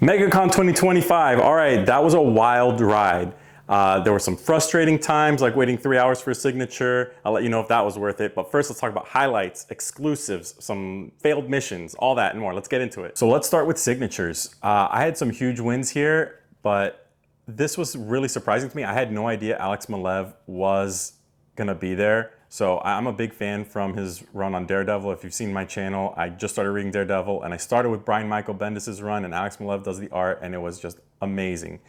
MegaCon 2025. All right, that was a wild ride. There were some frustrating times, like waiting 3 hours for a signature. I'll let you know if that was worth it. But first, let's talk about highlights, exclusives, some failed missions, all that and more. Let's get into it. So let's start with signatures. I had some huge wins here, but this was really surprising to me. I had no idea Alex Maleev was gonna be there. So I'm a big fan from his run on Daredevil. If you've seen my channel, I just started reading Daredevil and I started with Brian Michael Bendis' run and Alex Maleev does the art and it was just amazing.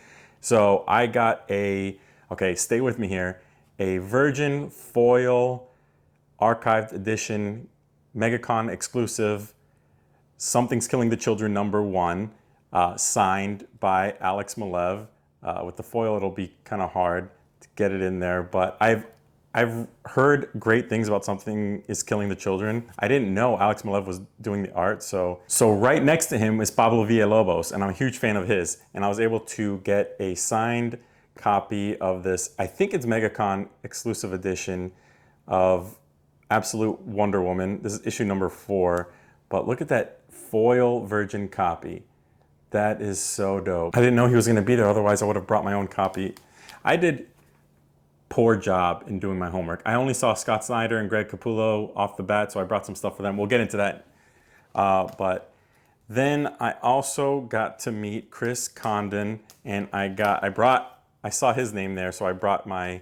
So I got okay, stay with me here, a Virgin Foil Archived Edition MegaCon exclusive Something's Killing the Children #1, signed by Alex Maleev. With the foil, it'll be kind of hard to get it in there, but I've heard great things about Something is Killing the Children. I didn't know Alex Maleev was doing the art, so right next to him is Pablo Villalobos, and I'm a huge fan of his, and I was able to get a signed copy of this, I think it's MegaCon exclusive edition of Absolute Wonder Woman. This is issue #4, but look at that foil virgin copy. That is so dope. I didn't know he was gonna be there, otherwise I would have brought my own copy. I did poor job in doing my homework. I only saw Scott Snyder and Greg Capullo off the bat, so I brought some stuff for them. We'll get into that. But then I also got to meet Chris Condon, and I saw his name there, so I brought my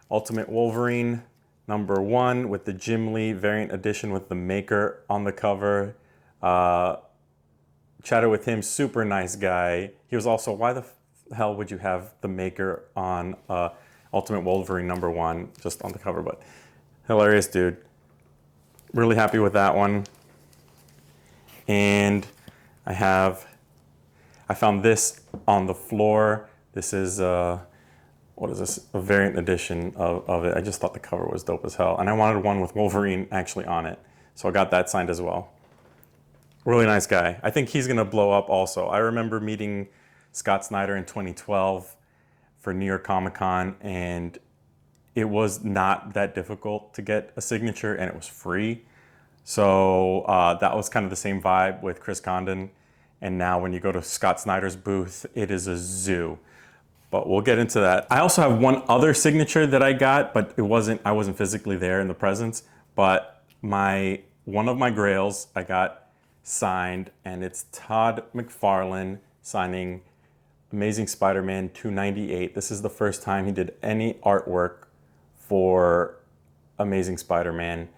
Ultimate Wolverine #1 with the Jim Lee variant edition with the Maker on the cover. Chatted with him, super nice guy. He was also, why the hell would you have the Maker on Ultimate Wolverine #1 just on the cover, but hilarious dude. Really happy with that one. And I found this on the floor. This is, what is this? A variant edition of it. I just thought the cover was dope as hell. And I wanted one with Wolverine actually on it. So I got that signed as well. Really nice guy. I think he's gonna blow up also. I remember meeting Scott Snyder in 2012 for New York Comic-Con, and it was not that difficult to get a signature and it was free. So that was kind of the same vibe with Chris Condon. And now when you go to Scott Snyder's booth, it is a zoo. But we'll get into that. I also have one other signature that I got, but I wasn't physically there in the presence, but one of my grails I got signed, and it's Todd McFarlane signing Amazing Spider-Man 298. This is the first time he did any artwork for Amazing Spider-Man.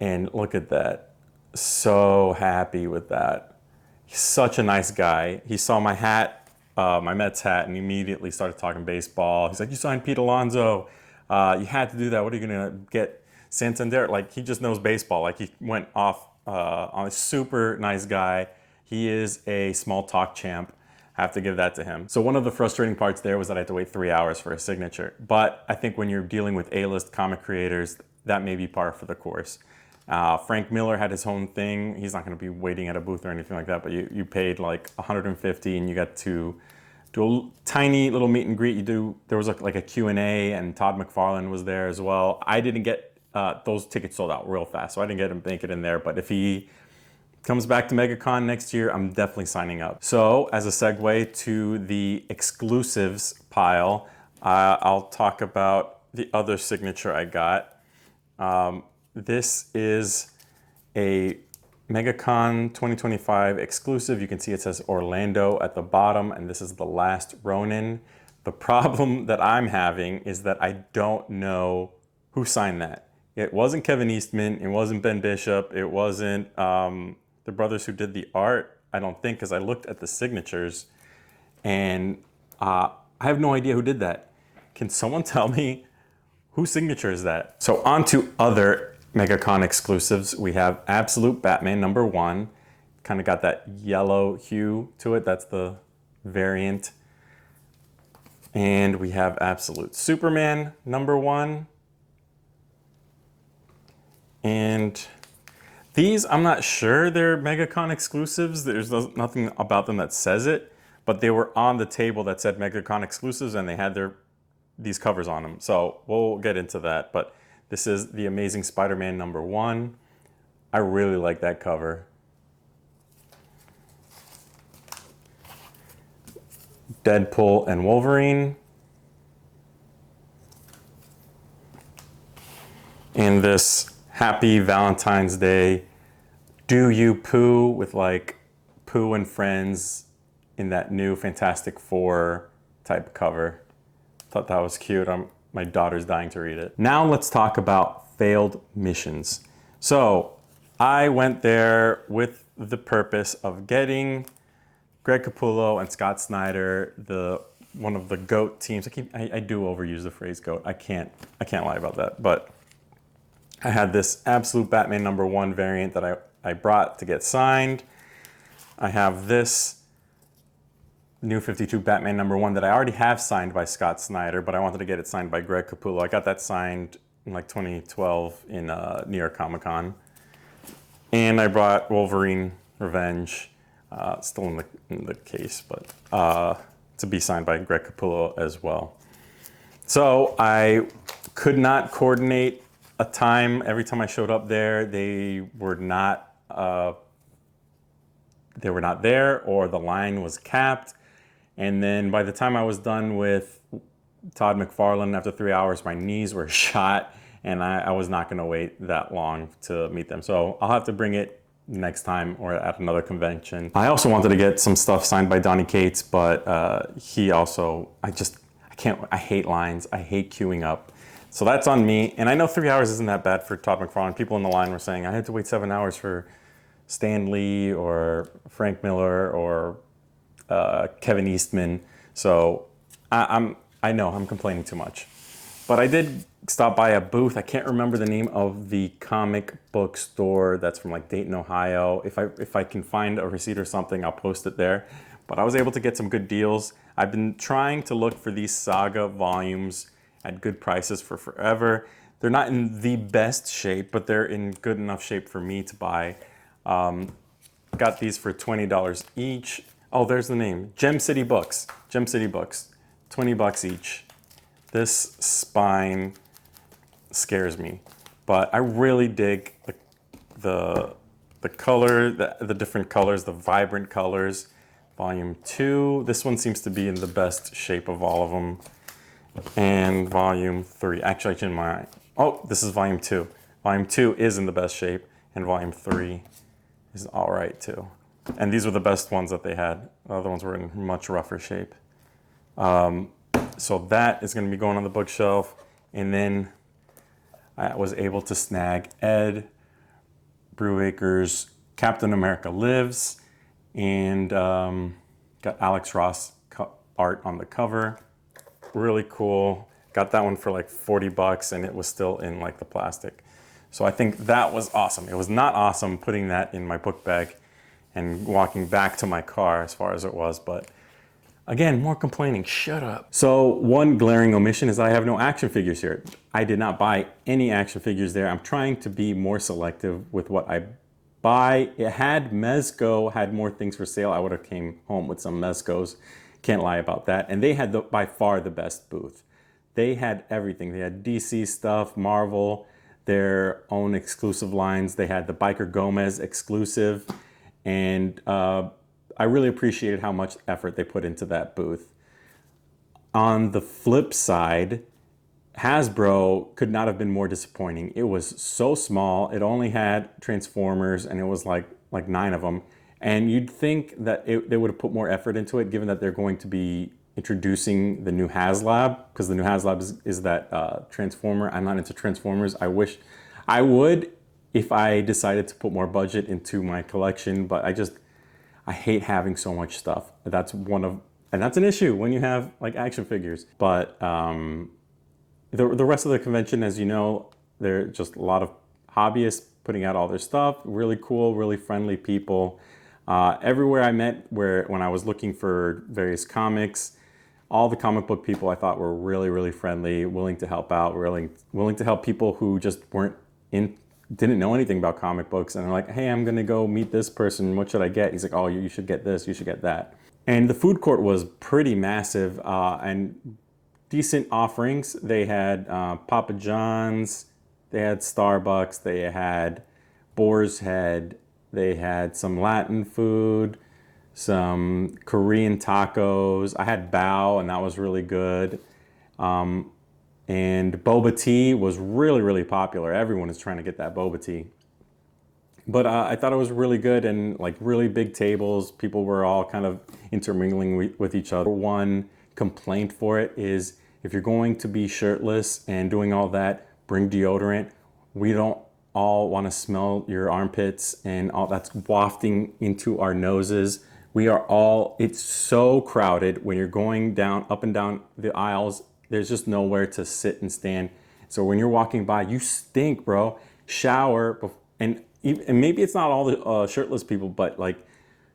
And look at that. So happy with that. He's such a nice guy. He saw my hat, my Mets hat, and immediately started talking baseball. He's like, you signed Pete Alonso. You had to do that. What are you gonna get? Santander? Like, he just knows baseball. Like, he went off on a super nice guy. He is a small talk champ. Have to give that to him. So one of the frustrating parts there was that I had to wait 3 hours for a signature. But I think when you're dealing with A-list comic creators, that may be par for the course. Frank Miller had his own thing. He's not gonna be waiting at a booth or anything like that, but you paid like $150 and you got to do a tiny little meet and greet. There was like a Q&A, and Todd McFarlane was there as well. I didn't get, those tickets sold out real fast, so I didn't get to make it in there, but if he comes back to MegaCon next year, I'm definitely signing up. So as a segue to the exclusives pile, I'll talk about the other signature I got. This is a MegaCon 2025 exclusive. You can see it says Orlando at the bottom, and this is the last Ronin. The problem that I'm having is that I don't know who signed that. It wasn't Kevin Eastman, it wasn't Ben Bishop, it wasn't the brothers who did the art, I don't think, because I looked at the signatures and I have no idea who did that. Can someone tell me whose signature is that? So on to other MegaCon exclusives. We have Absolute Batman #1. Kind of got that yellow hue to it. That's the variant. And we have Absolute Superman #1. And these, I'm not sure they're MegaCon exclusives. There's nothing about them that says it, but they were on the table that said MegaCon exclusives and they had these covers on them. So we'll get into that, but this is the Amazing Spider-Man #1. I really like that cover. Deadpool and Wolverine. In this Happy Valentine's Day, Do You Pooh with like Pooh and Friends in that new Fantastic Four type cover. Thought that was cute. My daughter's dying to read it. Now let's talk about failed missions. So I went there with the purpose of getting Greg Capullo and Scott Snyder, one of the GOAT teams. I do overuse the phrase GOAT. I can't lie about that. But I had this absolute Batman #1 variant that I brought to get signed. I have this New 52 Batman #1 that I already have signed by Scott Snyder, but I wanted to get it signed by Greg Capullo. I got that signed in like 2012 in New York Comic-Con. And I brought Wolverine Revenge, still in the case, but to be signed by Greg Capullo as well. So I could not coordinate a time. Every time I showed up there, they were not there, or the line was capped. And then by the time I was done with Todd McFarlane, after 3 hours, my knees were shot, and I was not going to wait that long to meet them. So I'll have to bring it next time or at another convention. I also wanted to get some stuff signed by Donny Cates, but he also, I hate lines. I hate queuing up. So that's on me. And I know 3 hours isn't that bad for Todd McFarlane. People in the line were saying I had to wait 7 hours for Stan Lee or Frank Miller or Kevin Eastman. So I know I'm complaining too much. But I did stop by a booth. I can't remember the name of the comic book store that's from like Dayton, Ohio. If I can find a receipt or something, I'll post it there. But I was able to get some good deals. I've been trying to look for these Saga volumes at good prices for forever. They're not in the best shape, but they're in good enough shape for me to buy. Got these for $20 each. Oh, there's the name. Gem City Books. Gem City Books. $20 each. This spine scares me, but I really dig the color, the different colors, the vibrant colors. Volume 2. This one seems to be in the best shape of all of them. And volume 3. Actually, I changed my. Oh, this is volume 2. Volume 2 is in the best shape, and volume 3 is all right too. And these were the best ones that they had. The other ones were in much rougher shape. So that is going to be going on the bookshelf. And then I was able to snag Ed Brubaker's Captain America Lives, and got Alex Ross art on the cover. Really cool. Got that one for like $40, and it was still in like the plastic. So I think that was awesome. It was not awesome putting that in my book bag and walking back to my car as far as it was, but again, more complaining, shut up. So one glaring omission is I have no action figures here. I did not buy any action figures there. I'm trying to be more selective with what I buy. It had Mezco, had more things for sale. I would have came home with some Mezcos. Can't lie about that. And they had by far the best booth. They had everything. They had DC stuff, Marvel, their own exclusive lines. They had the Biker Gomez exclusive. And I really appreciated how much effort they put into that booth. On the flip side, Hasbro could not have been more disappointing. It was so small. It only had Transformers, and it was like 9 of them. And you'd think that they would have put more effort into it, given that they're going to be introducing the new HasLab, because the new HasLab is that Transformer. I'm not into Transformers. I wish I would if I decided to put more budget into my collection, but I hate having so much stuff. And that's an issue when you have like action figures. But the rest of the convention, as you know, there are just a lot of hobbyists putting out all their stuff. Really cool, really friendly people. Everywhere I met, when I was looking for various comics, all the comic book people I thought were really, really friendly, willing to help out, willing to help people who just didn't know anything about comic books, and they're like, hey, I'm gonna go meet this person, what should I get? He's like, oh, you should get this, you should get that. And the food court was pretty massive and decent offerings. They had Papa John's, they had Starbucks, they had Boar's Head, they had some Latin food, some Korean tacos. I had bao, and that was really good. And boba tea was really, really popular. Everyone is trying to get that boba tea. But I thought it was really good, and like really big tables. People were all kind of intermingling with each other. One complaint for it is if you're going to be shirtless and doing all that, bring deodorant. We don't all want to smell your armpits and all that's wafting into our noses. It's so crowded when you're going down, up and down the aisles. There's just nowhere to sit and stand. So when you're walking by, you stink, bro. Shower, and maybe it's not all the shirtless people, but like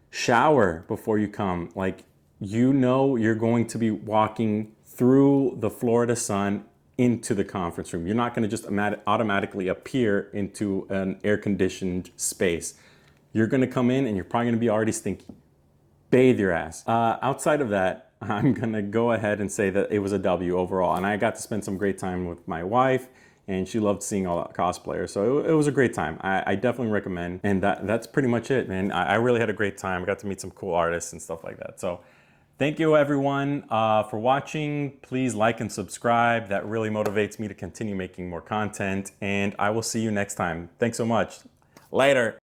shower before you come. Like, you know, you're going to be walking through the Florida sun into the conference room. You're not going to just automatically appear into an air-conditioned space. You're going to come in and you're probably going to be already stinky. Bathe your ass. Outside of that, I'm going to go ahead and say that it was a W overall. And I got to spend some great time with my wife, and she loved seeing all that cosplayers. So it was a great time. I definitely recommend. And that's pretty much it, man. I really had a great time. I got to meet some cool artists and stuff like that. So thank you, everyone, for watching. Please like and subscribe. That really motivates me to continue making more content. And I will see you next time. Thanks so much. Later.